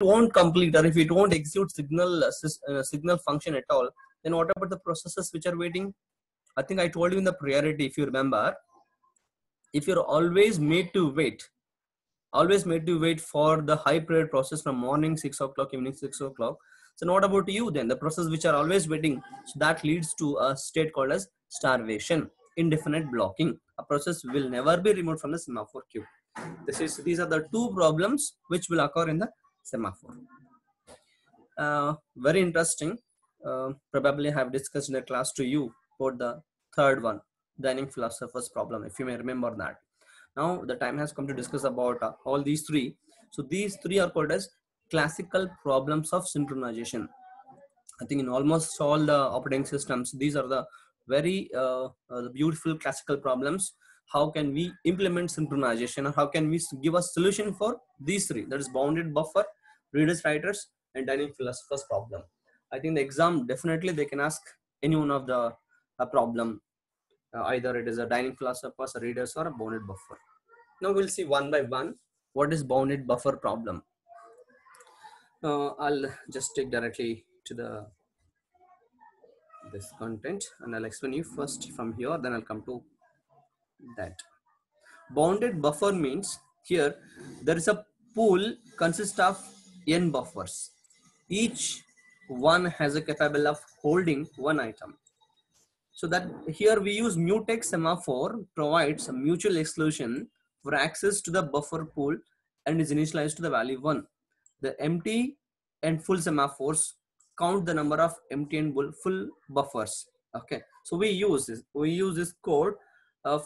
won't complete or if it won't execute signal function at all, then what about the processes which are waiting? I think I told you in the priority, if you remember, if you're always made to wait for the high priority process from morning 6 o'clock, evening 6 o'clock. So what about you then? The process which are always waiting, so that leads to a state called as starvation, indefinite blocking. A process will never be removed from the semaphore queue. These are the two problems which will occur in the semaphore. Very interesting. Probably I have discussed in the class to you about the third one, dining philosopher's problem, if you may remember that. Now the time has come to discuss about all these three. So these three are called as classical problems of synchronization. I think in almost all the operating systems, these are the very beautiful classical problems. How can we implement synchronization, or how can we give a solution for these three? That is bounded buffer, readers, writers, and dining philosopher's problem. I think the exam definitely they can ask any one of the problem. Either it is a dining philosophers, a readers, or a bounded buffer. Now we'll see one by one what is bounded buffer problem. I'll just take directly to this content and I'll explain you first from here, then I'll come to that. Bounded buffer means here there is a pool consists of n buffers. Each one has a capable of holding one item. So that here we use mutex semaphore provides a mutual exclusion for access to the buffer pool and is initialized to the value 1. The empty and full semaphores count the number of empty and full buffers. Okay, so we use this code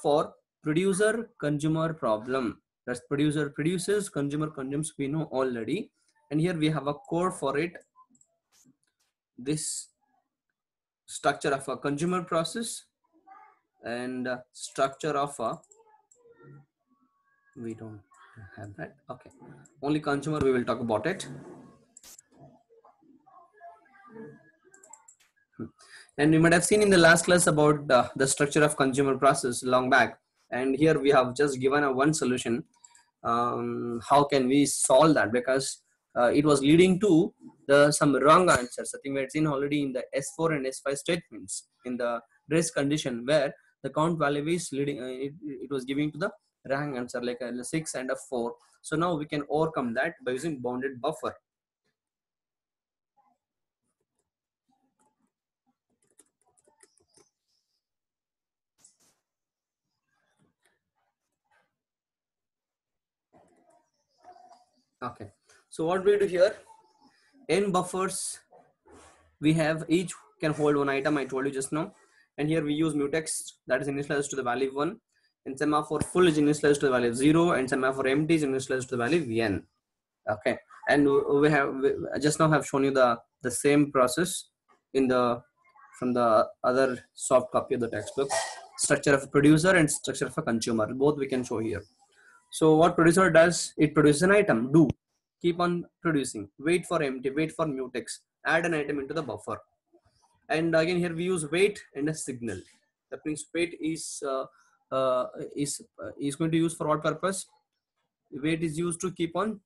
for producer consumer problem. That's producer produces, consumer consumes, we know already, and here we have a code for it. This structure of a consumer process and structure of a, we don't have that. Okay, only consumer we will talk about it. And you might have seen in the last class about the structure of consumer process long back, and here we have just given a one solution. How can we solve that? Because it was leading to some wrong answers. I think we had seen already in the S4 and S5 statements in the race condition where the count value is leading, it was giving to the wrong answer like a 6 and a 4. So now we can overcome that by using bounded buffer. Okay, so what we do here, n buffers we have, each can hold one item, I told you just now, and here we use mutex, that is initialized to the value 1, and semaphore full is initialized to the value 0, and semaphore empty is initialized to the value n. Okay, and we just now have shown you the same process in from the other soft copy of the textbook. Structure of a producer and structure of a consumer, both we can show here. So what producer does, it produces an item, do, keep on producing, wait for empty, wait for mutex, add an item into the buffer. And again here we use wait and a signal. That means wait is going to use for what purpose? Wait is used to keep on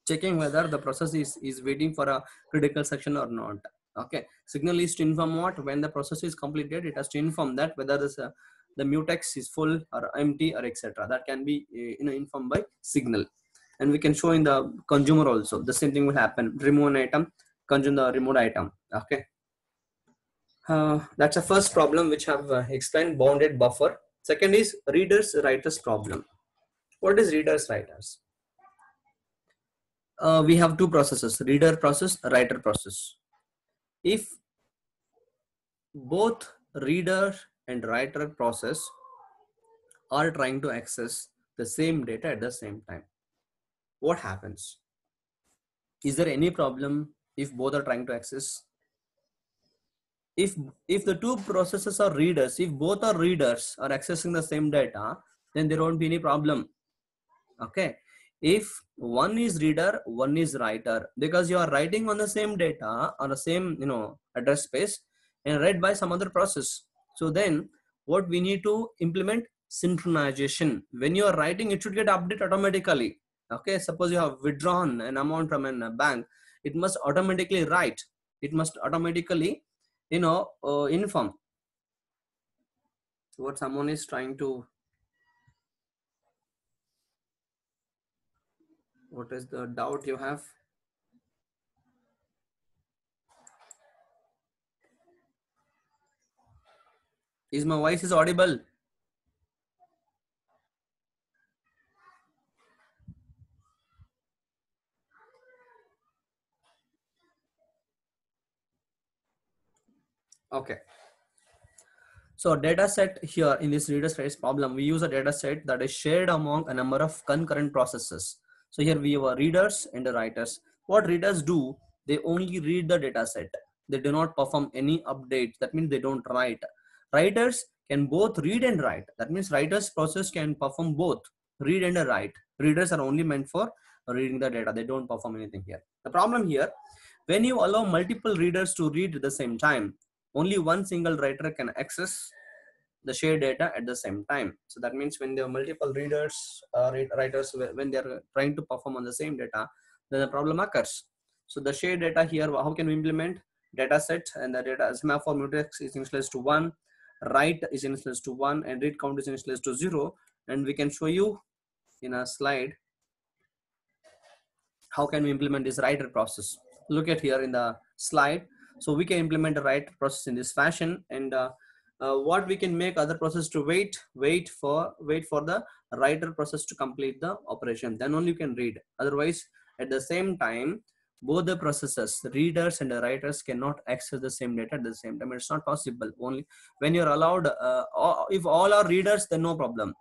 checking whether the process is waiting for a critical section or not. Okay, signal is to inform what, when the process is completed, it has to inform that whether the mutex is full or empty or etc. That can be informed by signal. And we can show in the consumer also the same thing will happen. Remove an item, consume the removed item. Okay, that's the first problem which I have explained, bounded buffer. Second is readers writers problem. What is readers writers? We have two processes, reader process, writer process. If both reader and writer process are trying to access the same data at the same time, what happens? Is there any problem if both are trying to access? If the two processes are readers, if both are readers are accessing the same data, then there won't be any problem. Okay, if one is reader, one is writer, because you are writing on the same data on the same address space and read by some other process. So then what we need to implement, synchronization. When you are writing, it should get updated automatically. Okay, suppose you have withdrawn an amount from a bank, it must automatically write. It must automatically, inform what someone is trying to. What is the doubt you have? Is my voice is audible? Okay. So data set here in this reader's rights problem, we use a data set that is shared among a number of concurrent processes. So here we have readers and the writers. What readers do, they only read the data set. They do not perform any updates. That means they don't write. Writers can both read and write. That means writers process can perform both read and write. Readers are only meant for reading the data. They don't perform anything here. The problem here, when you allow multiple readers to read at the same time, only one single writer can access the shared data at the same time. So that means when there are multiple readers, writers, when they are trying to perform on the same data, then the problem occurs. So the shared data here, how can we implement? Data set, and the data semaphore mutex is initialized to 1, write is initialized to 1, and read count is initialized to 0. And we can show you in a slide how can we implement this writer process. Look at here in the slide. So we can implement the writer process in this fashion, and what we can make other process to wait for the writer process to complete the operation, then only you can read. Otherwise, at the same time, both the processes, the readers and the writers, cannot access the same data at the same time. It's not possible. Only when you're allowed, if all are readers, then no problem.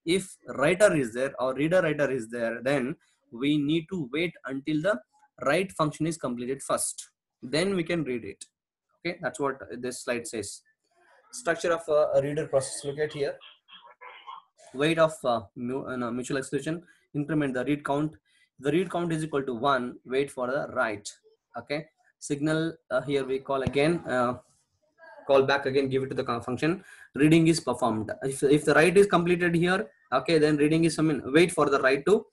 If writer is there or writer is there, then we need to wait until the write function is completed first, then we can read it. Okay, that's what this slide says. Structure of a reader process, look at here. Weight of mutual exclusion, increment the read count. The read count is equal to 1, wait for the write. Okay, signal, here we call again, call back again, give it to the function. Reading is performed. If the write is completed here, okay, then reading is, wait for the write to.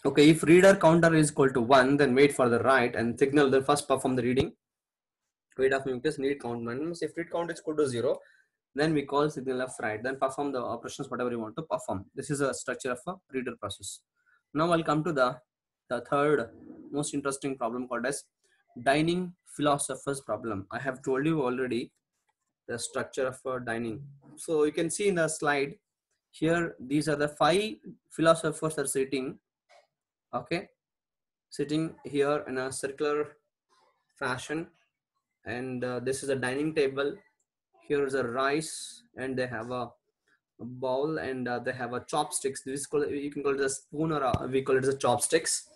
Okay, if reader counter is equal to 1, then wait for the write, and signal then first perform the reading. Weight of mucus read count minus. If read count is equal to 0, then we call signal of write, then perform the operations whatever you want to perform. This is a structure of a reader process. Now I'll come to the third most interesting problem, called as dining philosopher's problem. I have told you already the structure of a dining. So you can see in the slide here, these are the 5 philosophers are sitting. Okay, sitting here in a circular fashion, and this is a dining table. Here is a rice, and they have a bowl, and they have a chopsticks. This is called, you can call it a spoon, or we call it as a chopsticks.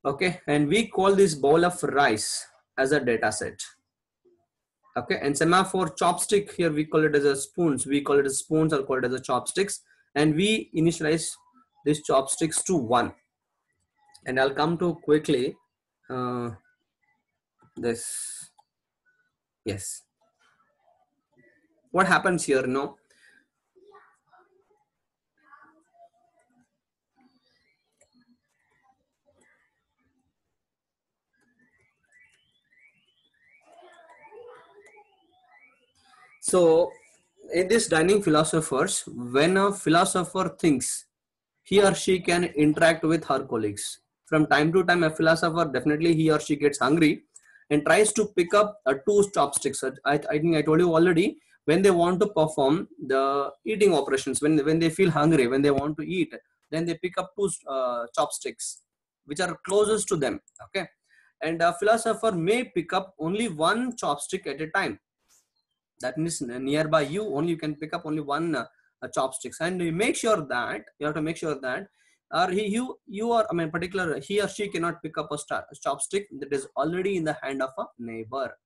Okay, and we call this bowl of rice as a data set. Okay, and semaphore chopstick, here we call it as a spoons. We call it as spoons, or call it as a chopsticks, and we initialize these chopsticks to 1. And I'll come to quickly this. Yes, what happens here? No, so in this dining philosophers, when a philosopher thinks, he or she can interact with her colleagues. From time to time, a philosopher, definitely he or she gets hungry and tries to pick up 2 chopsticks. I think I told you already, when they want to perform the eating operations, when they feel hungry, when they want to eat, then they pick up 2 chopsticks which are closest to them. Okay, and a philosopher may pick up only 1 chopstick at a time. That means nearby you, only you can pick up only 1 chopsticks, and you make sure that you have to make sure that, or you are, I mean, particular, he or she cannot pick up a chopstick that is already in the hand of a neighbor.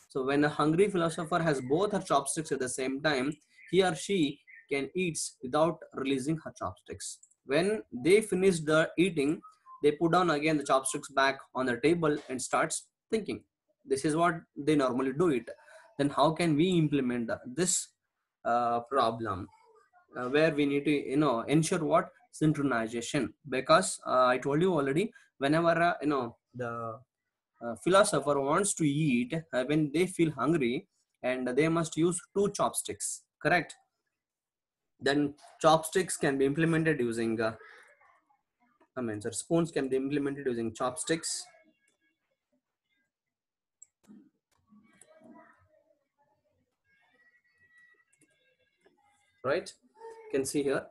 So when a hungry philosopher has both her chopsticks at the same time, he or she can eat without releasing her chopsticks. When they finish the eating, they put down again the chopsticks back on the table and starts thinking. This is what they normally do it. Then how can we implement this problem where we need to ensure what synchronization? Because I told you already, whenever the philosopher wants to eat, when they feel hungry, and they must use two chopsticks, correct? Then chopsticks can be implemented using spoons can be implemented using chopsticks, right? You can see here.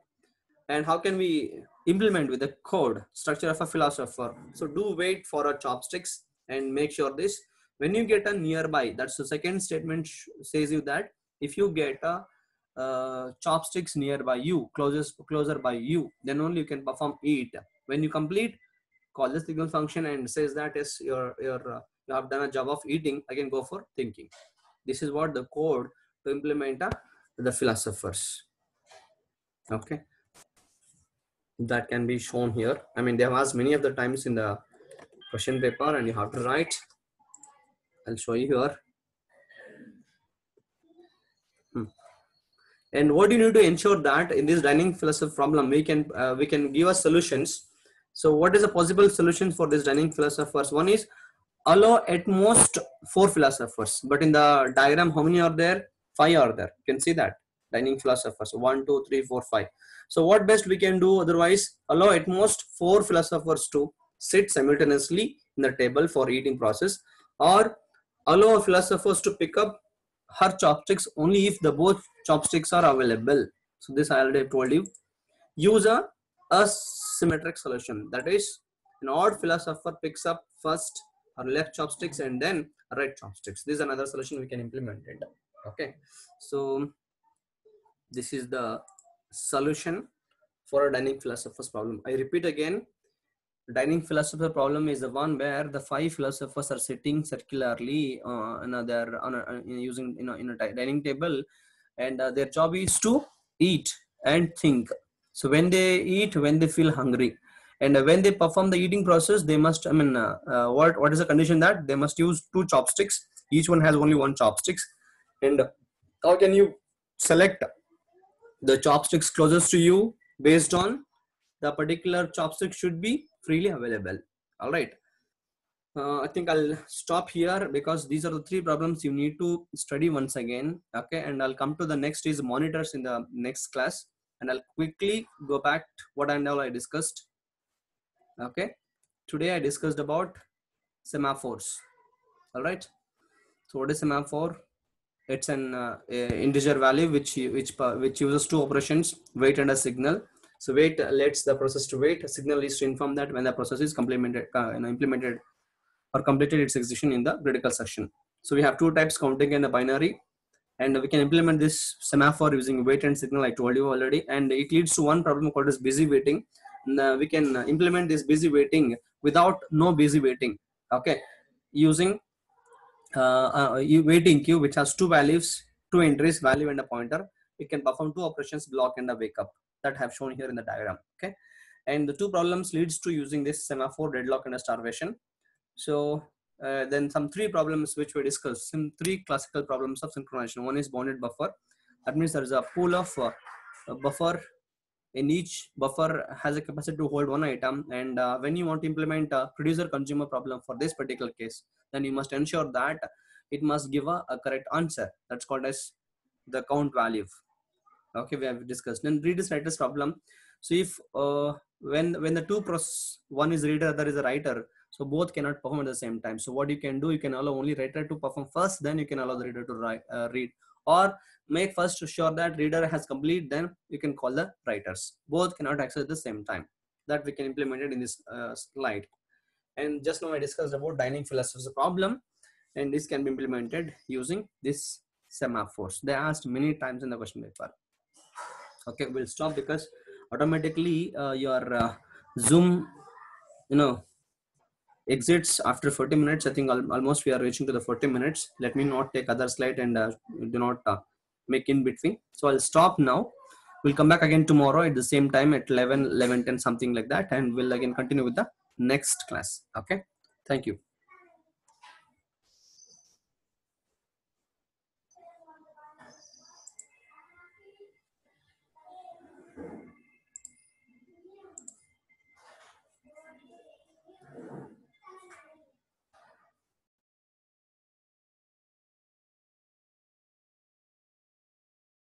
And how can we implement with the code structure of a philosopher? So do wait for a chopsticks and make sure this, when you get a nearby, that's the second statement says you that if you get a chopsticks nearby you, closer by you, then only you can perform eat. When you complete, call the signal function and says that is you have done a job of eating, again go for thinking. This is what the code to implement the philosophers. Okay, that can be shown here. I mean, they have asked many of the times in the question paper and you have to write. I'll show you here. And what you need to ensure that in this dynamic philosophy problem, we can give us solutions. So what is the possible solutions for this dynamic philosophers? One is allow at most 4 philosophers, but in the diagram, how many are there? 5 are there. You can see that dynamic philosophers, 1, 2, 3, 4, 5. So what best we can do otherwise? Allow at most 4 philosophers to sit simultaneously in the table for eating process, or allow philosophers to pick up her chopsticks only if the both chopsticks are available. So this I already told you. Use a asymmetric solution, that is an odd philosopher picks up first or left chopsticks and then right chopsticks. This is another solution we can implement it. Okay, so this is the solution for a dynamic philosopher's problem. I repeat again, dynamic philosopher problem is the one where the 5 philosophers are sitting circularly using in a dining table, and their job is to eat and think. So when they eat, when they feel hungry, and when they perform the eating process, they must what is the condition? That they must use 2 chopsticks. Each one has only 1 chopsticks. And how can you select the chopsticks closest to you? Based on the particular chopstick should be freely available. All right, I think I'll stop here because these are the 3 problems you need to study once again. Okay, and I'll come to the next is monitors in the next class, and I'll quickly go back to what and all I discussed. Okay, today I discussed about semaphores. All right, so what is semaphore? It's an integer value which uses 2 operations, wait and a signal. So wait lets the process to wait. A signal is to inform that when the process is implemented or completed its execution in the critical section. So we have 2 types, counting and a binary, and we can implement this semaphore using wait and signal. I told you already, and it leads to one problem called as busy waiting. And, we can implement this busy without no busy waiting. Okay, using waiting queue which has 2 values, 2 entries, value and a pointer. It can perform 2 operations, block and a wake up, that I have shown here in the diagram. Okay, and the 2 problems leads to using this semaphore, deadlock and a starvation. So then some 3 problems which we discussed, some 3 classical problems of synchronization. One is bounded buffer. That means there is a pool of buffer. In each buffer has a capacity to hold 1 item, and when you want to implement a producer consumer problem for this particular case, then you must ensure that it must give a correct answer. That's called as the count value. Okay, we have discussed. Then readers writers problem. So if when the 2 process, one is reader, other is a writer, so both cannot perform at the same time. So what you can do, you can allow only writer to perform first, then you can allow the reader to read, or make first sure that reader has complete, then you can call the writers. Both cannot access at the same time. That we can implement it in this slide. And just now I discussed about dynamic philosopher's problem, and this can be implemented using this semaphores. They asked many times in the question paper. Okay, we'll stop because automatically your Zoom exits after 40 minutes. I think almost we are reaching to the 40 minutes. Let me not take other slide and do not make in between. So I'll stop now. We'll come back again tomorrow at the same time at 11:10 something like that, and we'll again continue with the next class. Okay, thank you.